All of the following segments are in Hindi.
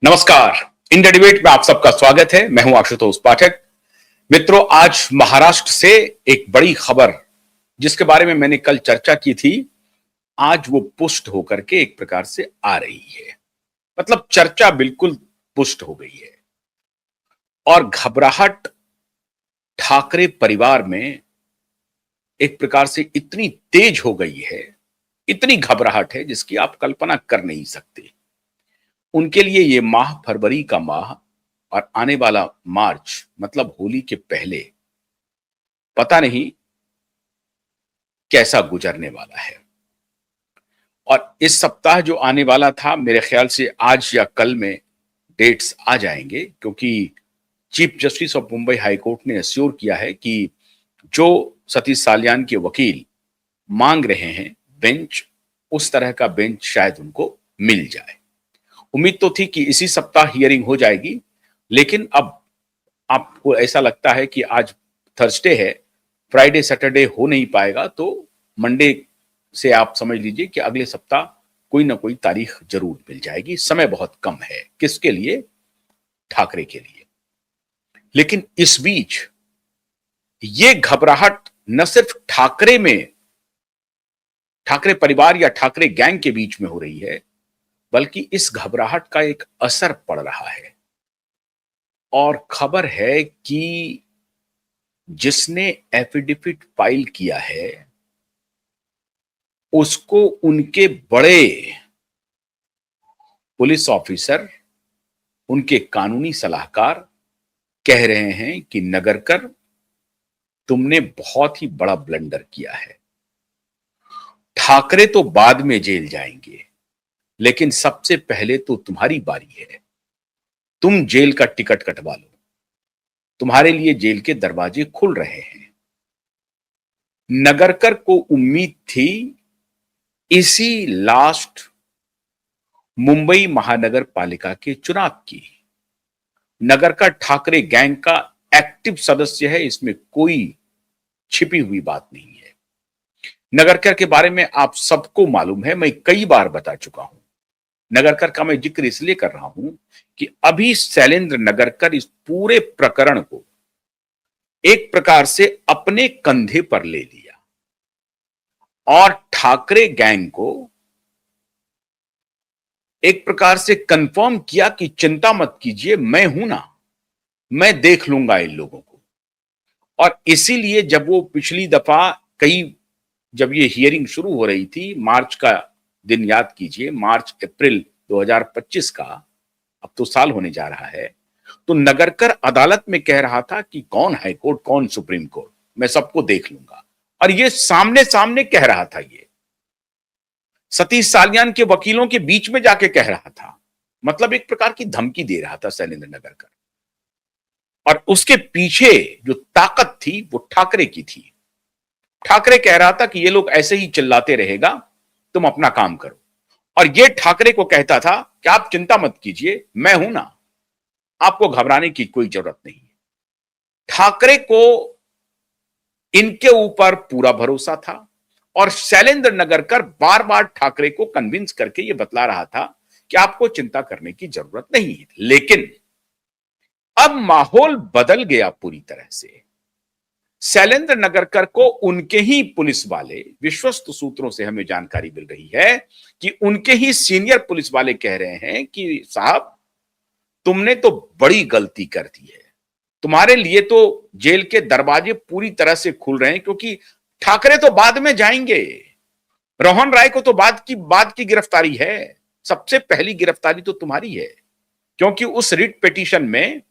नमस्कार। इंडिया डिबेट में आप सबका स्वागत है। मैं हूं आशुतोष पाठक। मित्रों, आज महाराष्ट्र से एक बड़ी खबर जिसके बारे में मैंने कल चर्चा की थी, आज वो पुष्ट होकर के एक प्रकार से आ रही है। मतलब चर्चा बिल्कुल पुष्ट हो गई है और घबराहट ठाकरे परिवार में एक प्रकार से इतनी तेज हो गई है, इतनी घबराहट है जिसकी आप कल्पना कर नहीं सकते। उनके लिए ये माह फरवरी का माह और आने वाला मार्च मतलब होली के पहले पता नहीं कैसा गुजरने वाला है। और इस सप्ताह जो आने वाला था, मेरे ख्याल से आज या कल में डेट्स आ जाएंगे, क्योंकि chief justice of Mumbai high court ने एश्योर किया है कि जो सतीश साल्यान के वकील मांग रहे हैं बेंच, उस तरह का बेंच शायद उनको मिल जाए। उम्मीद तो थी कि इसी सप्ताह हियरिंग हो जाएगी, लेकिन अब आपको ऐसा लगता है कि आज थर्सडे है, फ्राइडे सैटरडे हो नहीं पाएगा, तो मंडे से आप समझ लीजिए कि अगले सप्ताह कोई ना कोई तारीख जरूर मिल जाएगी। समय बहुत कम है। किसके लिए? ठाकरे के लिए। लेकिन इस बीच ये घबराहट न सिर्फ ठाकरे में, ठाकरे परिवार या ठाकरे गैंग के बीच में हो रही है, बल्कि इस घबराहट का एक असर पड़ रहा है। और खबर है कि जिसने एफिडेविट फाइल किया है उसको उनके बड़े पुलिस ऑफिसर, उनके कानूनी सलाहकार कह रहे हैं कि नगरकर, तुमने बहुत ही बड़ा ब्लंडर किया है। ठाकरे तो बाद में जेल जाएंगे, लेकिन सबसे पहले तो तुम्हारी बारी है। तुम जेल का टिकट कटवा लो, तुम्हारे लिए जेल के दरवाजे खुल रहे हैं। नगरकर को उम्मीद थी इसी लास्ट मुंबई महानगर पालिका के चुनाव की। नगरकर ठाकरे गैंग का एक्टिव सदस्य है, इसमें कोई छिपी हुई बात नहीं है। नगरकर के बारे में आप सबको मालूम है, मैं कई बार बता चुका हूं। नगरकर का मैं जिक्र इसलिए कर रहा हूं कि अभी शैलेंद्र नगरकर इस पूरे प्रकरण को एक प्रकार से अपने कंधे पर ले लिया और ठाकरे गैंग को एक प्रकार से कंफर्म किया कि चिंता मत कीजिए, मैं हूं ना, मैं देख लूंगा इन लोगों को। और इसीलिए जब वो पिछली दफा जब ये हियरिंग शुरू हो रही थी, मार्च का दिन याद कीजिए, मार्च अप्रैल 2025 का, अब तो साल होने जा रहा है, तो नगरकर अदालत में कह रहा था कि कौन हाई कोर्ट, कौन सुप्रीम कोर्ट, मैं सबको देख लूंगा। और ये सामने सामने कह रहा था, ये सतीश साल्यान के वकीलों के बीच में जाके कह रहा था। मतलब एक प्रकार की धमकी दे रहा था शैलेंद्र नगरकर। और उसके पीछे जो ताकत थी वो ठाकरे की थी। ठाकरे कह रहा था कि ये लोग ऐसे ही चिल्लाते रहेगा, तुम अपना काम करो। और ये ठाकरे को कहता था कि आप चिंता मत कीजिए, मैं हूं ना, आपको घबराने की कोई जरूरत नहीं है। ठाकरे को इनके ऊपर पूरा भरोसा था और शैलेंद्र नगरकर बार बार ठाकरे को कन्विंस करके ये बतला रहा था कि आपको चिंता करने की जरूरत नहीं है। लेकिन अब माहौल बदल गया पूरी तरह से। शैलेंद्र नगरकर को उनके ही पुलिस वाले, विश्वस्त सूत्रों से हमें जानकारी मिल रही है कि उनके ही सीनियर पुलिस वाले कह रहे हैं कि साहब, तुमने तो बड़ी गलती कर दी है, तुम्हारे लिए तो जेल के दरवाजे पूरी तरह से खुल रहे हैं, क्योंकि ठाकरे तो बाद में जाएंगे। रोहन राय को तो बाद की गिरफ्तारी है, सबसे पहली गिरफ्तारी तो तुम्हारी है, क्योंकि उस रिट पिटीशन में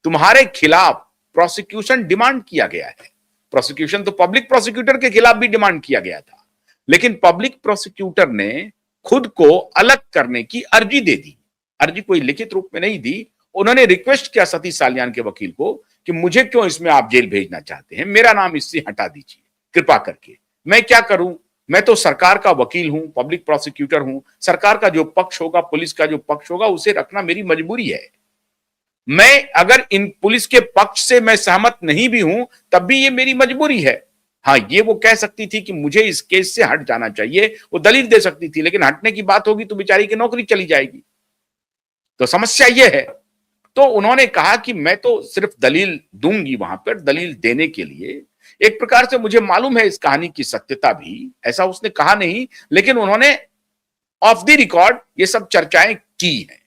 तुम्हारे खिलाफ प्रोसिक्यूशन डिमांड किया गया है। प्रोसिक्यूशन तो पब्लिक प्रोसिक्यूटर के खिलाफ भी डिमांड किया गया था, लेकिन पब्लिक प्रोसिक्यूटर ने खुद को अलग करने की अर्जी दे दी। अर्जी कोई लिखित रूप में नहीं दी, उन्होंने रिक्वेस्ट किया सतीश साल्यान के वकील को कि मुझे क्यों इसमें आप जेल भेजना चाहते हैं, मेरा नाम इससे हटा दीजिए कृपा करके, मैं क्या करूं, मैं तो सरकार का वकील हूं, पब्लिक प्रोसिक्यूटर हूं, सरकार का जो पक्ष होगा, पुलिस का जो पक्ष होगा, उसे रखना मेरी मजबूरी है। मैं अगर इन पुलिस के पक्ष से मैं सहमत नहीं भी हूं, तब भी ये मेरी मजबूरी है। हाँ, ये वो कह सकती थी कि मुझे इस केस से हट जाना चाहिए, वो दलील दे सकती थी, लेकिन हटने की बात होगी तो बेचारी की नौकरी चली जाएगी। तो समस्या यह है। तो उन्होंने कहा कि मैं तो सिर्फ दलील दूंगी, वहां पर दलील देने के लिए एक प्रकार से मुझे मालूम है इस कहानी की सत्यता भी, ऐसा उसने कहा नहीं, लेकिन उन्होंने ऑफ द रिकॉर्ड ये सब चर्चाएं की हैं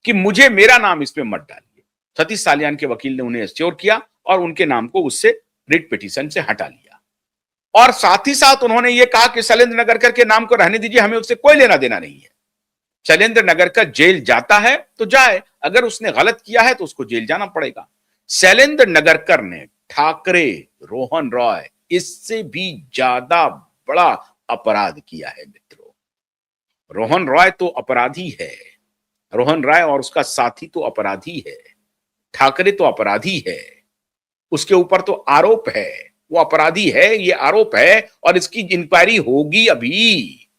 कि मुझे मेरा नाम इसमें मत डालिए। सतीश सालियान के वकील ने उन्हें एश्योर किया और उनके नाम को उससे रिट पिटीशन से हटा लिया। और साथ ही साथ उन्होंने ये कहा कि शैलेंद्र नगरकर के नाम को रहने दीजिए, हमें उससे कोई लेना देना नहीं है। शैलेंद्र नगरकर जेल जाता है तो जाए, अगर उसने गलत किया है तो उसको जेल जाना पड़ेगा। शैलेंद्र नगरकर ने ठाकरे, रोहन रॉय, इससे भी ज्यादा बड़ा अपराध किया है मित्रों। रोहन रॉय तो अपराधी है, रोहन रॉय और उसका साथी तो अपराधी है, ठाकरे तो अपराधी है, उसके ऊपर तो आरोप है, वो अपराधी है, ये आरोप है और इसकी इंक्वायरी होगी अभी।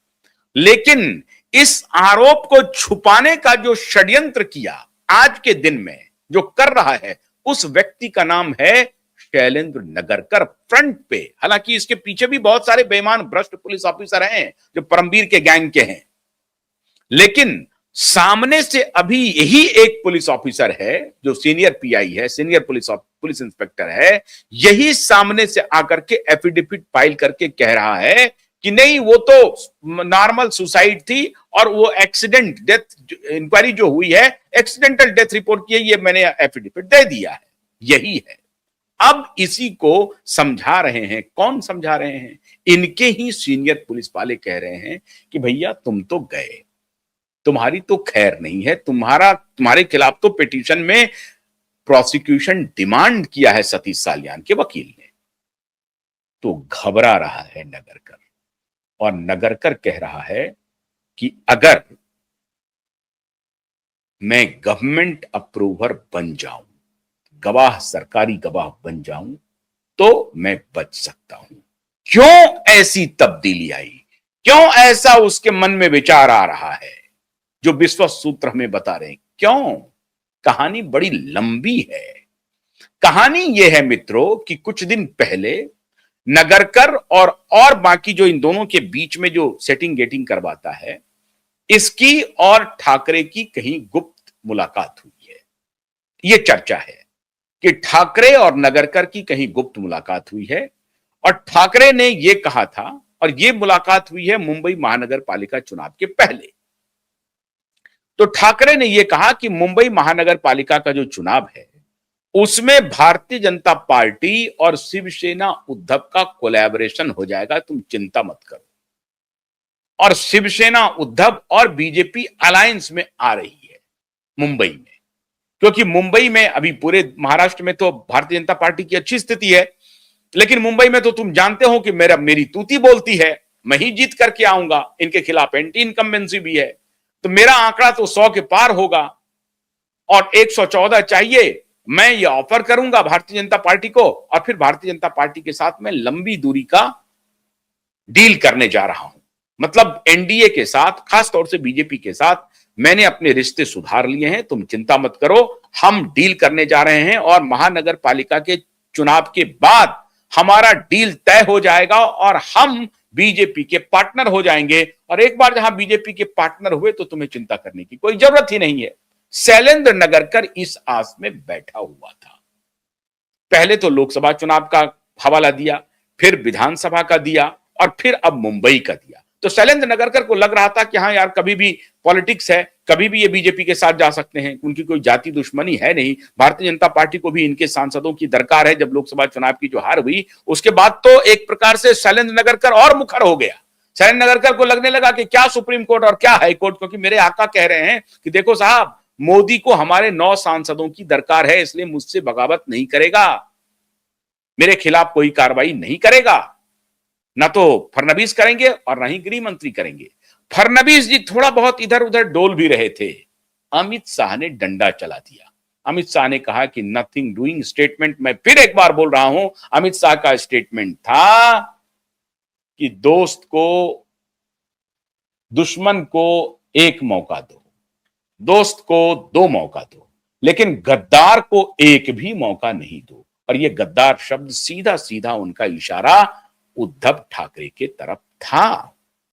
लेकिन इस आरोप को छुपाने का जो षड्यंत्र किया आज के दिन में जो कर रहा है, उस व्यक्ति का नाम है शैलेंद्र नगरकर फ्रंट पे। हालांकि इसके पीछे भी बहुत सारे बेईमान भ्रष्ट पुलिस ऑफिसर हैं जो परमवीर के गैंग के हैं, लेकिन सामने से अभी यही एक पुलिस ऑफिसर है जो सीनियर पीआई है, सीनियर पुलिस इंस्पेक्टर है, यही सामने से आकर के एफिडेविट फाइल करके कह रहा है कि नहीं वो तो नॉर्मल सुसाइड थी और वो एक्सीडेंट डेथ, इंक्वायरी जो हुई है एक्सीडेंटल डेथ रिपोर्ट की है, ये मैंने एफिडेविट दे दिया है। यही है। अब इसी को समझा रहे हैं। कौन समझा रहे हैं? इनके ही सीनियर पुलिस वाले कह रहे हैं कि भैया तुम तो गए, तुम्हारी तो खैर नहीं है, तुम्हारे खिलाफ तो पिटीशन में प्रोसिक्यूशन डिमांड किया है सतीश सालियान के वकील ने। तो घबरा रहा है नगरकर, और नगरकर कह रहा है कि अगर मैं गवर्नमेंट अप्रूवर बन जाऊं, गवाह, सरकारी गवाह बन जाऊं, तो मैं बच सकता हूं। क्यों ऐसी तब्दीली आई? क्यों ऐसा उसके मन में विचार आ रहा है जो विश्वस्त सूत्र हमें बता रहे हैं? क्यों? कहानी बड़ी लंबी है। कहानी यह है मित्रों कि कुछ दिन पहले नगरकर और बाकी जो इन दोनों के बीच में जो सेटिंग गेटिंग करवाता है, इसकी और ठाकरे की कहीं गुप्त मुलाकात हुई है। यह चर्चा है कि ठाकरे और नगरकर की कहीं गुप्त मुलाकात हुई है और ठाकरे ने यह कहा था, और यह मुलाकात हुई है मुंबई महानगर पालिका चुनाव के पहले। तो ठाकरे ने यह कहा कि मुंबई महानगर पालिका का जो चुनाव है उसमें भारतीय जनता पार्टी और शिवसेना उद्धव का कोलैबोरेशन हो जाएगा, तुम चिंता मत करो। और शिवसेना उद्धव और बीजेपी अलायंस में आ रही है मुंबई में, क्योंकि मुंबई में अभी पूरे महाराष्ट्र में तो भारतीय जनता पार्टी की अच्छी स्थिति है, लेकिन मुंबई में तो तुम जानते हो कि मेरी तूती बोलती है, मैं ही जीत करके आऊंगा, इनके खिलाफ एंटी इनकम्बेंसी भी है, तो मेरा आंकड़ा तो 100 के पार होगा और 114 चाहिए। मैं ये ऑफर करूंगा भारतीय जनता पार्टी को और फिर भारतीय जनता पार्टी के साथ मैं लंबी दूरी का डील करने जा रहा हूं। मतलब एनडीए के साथ, खासतौर से बीजेपी के साथ मैंने अपने रिश्ते सुधार लिए हैं, तुम चिंता मत करो, हम डील करने जा रहे हैं और महानगर पालिका के चुनाव के बाद हमारा डील तय हो जाएगा और हम बीजेपी के पार्टनर हो जाएंगे। और एक बार जहां बीजेपी के पार्टनर हुए तो तुम्हें चिंता करने की कोई जरूरत ही नहीं है। शैलेंद्र नगरकर इस आस में बैठा हुआ था। पहले तो लोकसभा चुनाव का हवाला दिया, फिर विधानसभा का दिया और फिर अब मुंबई का दिया। तो शैलेंद्र नगरकर को लग रहा था कि हाँ यार, कभी भी पॉलिटिक्स है, कभी भी ये बीजेपी के साथ जा सकते हैं, उनकी कोई जाति दुश्मनी है नहीं। भारतीय जनता पार्टी को भी इनके सांसदों की दरकार है। जब लोकसभा चुनाव की जो हार हुई उसके बाद तो एक प्रकार से शैलेंद्र नगरकर और मुखर हो गया। शैलेंद्र नगरकर को लगने लगा कि क्या सुप्रीम कोर्ट और क्या हाई कोर्ट, क्योंकि मेरे आका कह रहे हैं कि देखो साहब, मोदी को हमारे 9 सांसदों की दरकार है, इसलिए मुझसे बगावत नहीं करेगा, मेरे खिलाफ कोई कार्रवाई नहीं करेगा। ना तो फडणवीस करेंगे और ना ही गृह मंत्री करेंगे। फडणवीस जी थोड़ा बहुत इधर उधर डोल भी रहे थे। अमित शाह ने डंडा चला दिया। अमित शाह ने कहा कि नथिंग डूइंग स्टेटमेंट, मैं फिर एक बार बोल रहा हूं, अमित शाह का स्टेटमेंट था कि दोस्त को, दुश्मन को एक मौका दो, दोस्त को 2 मौका दो, लेकिन गद्दार को एक भी मौका नहीं दो। और यह गद्दार शब्द सीधा सीधा उनका इशारा उद्धव ठाकरे के तरफ था।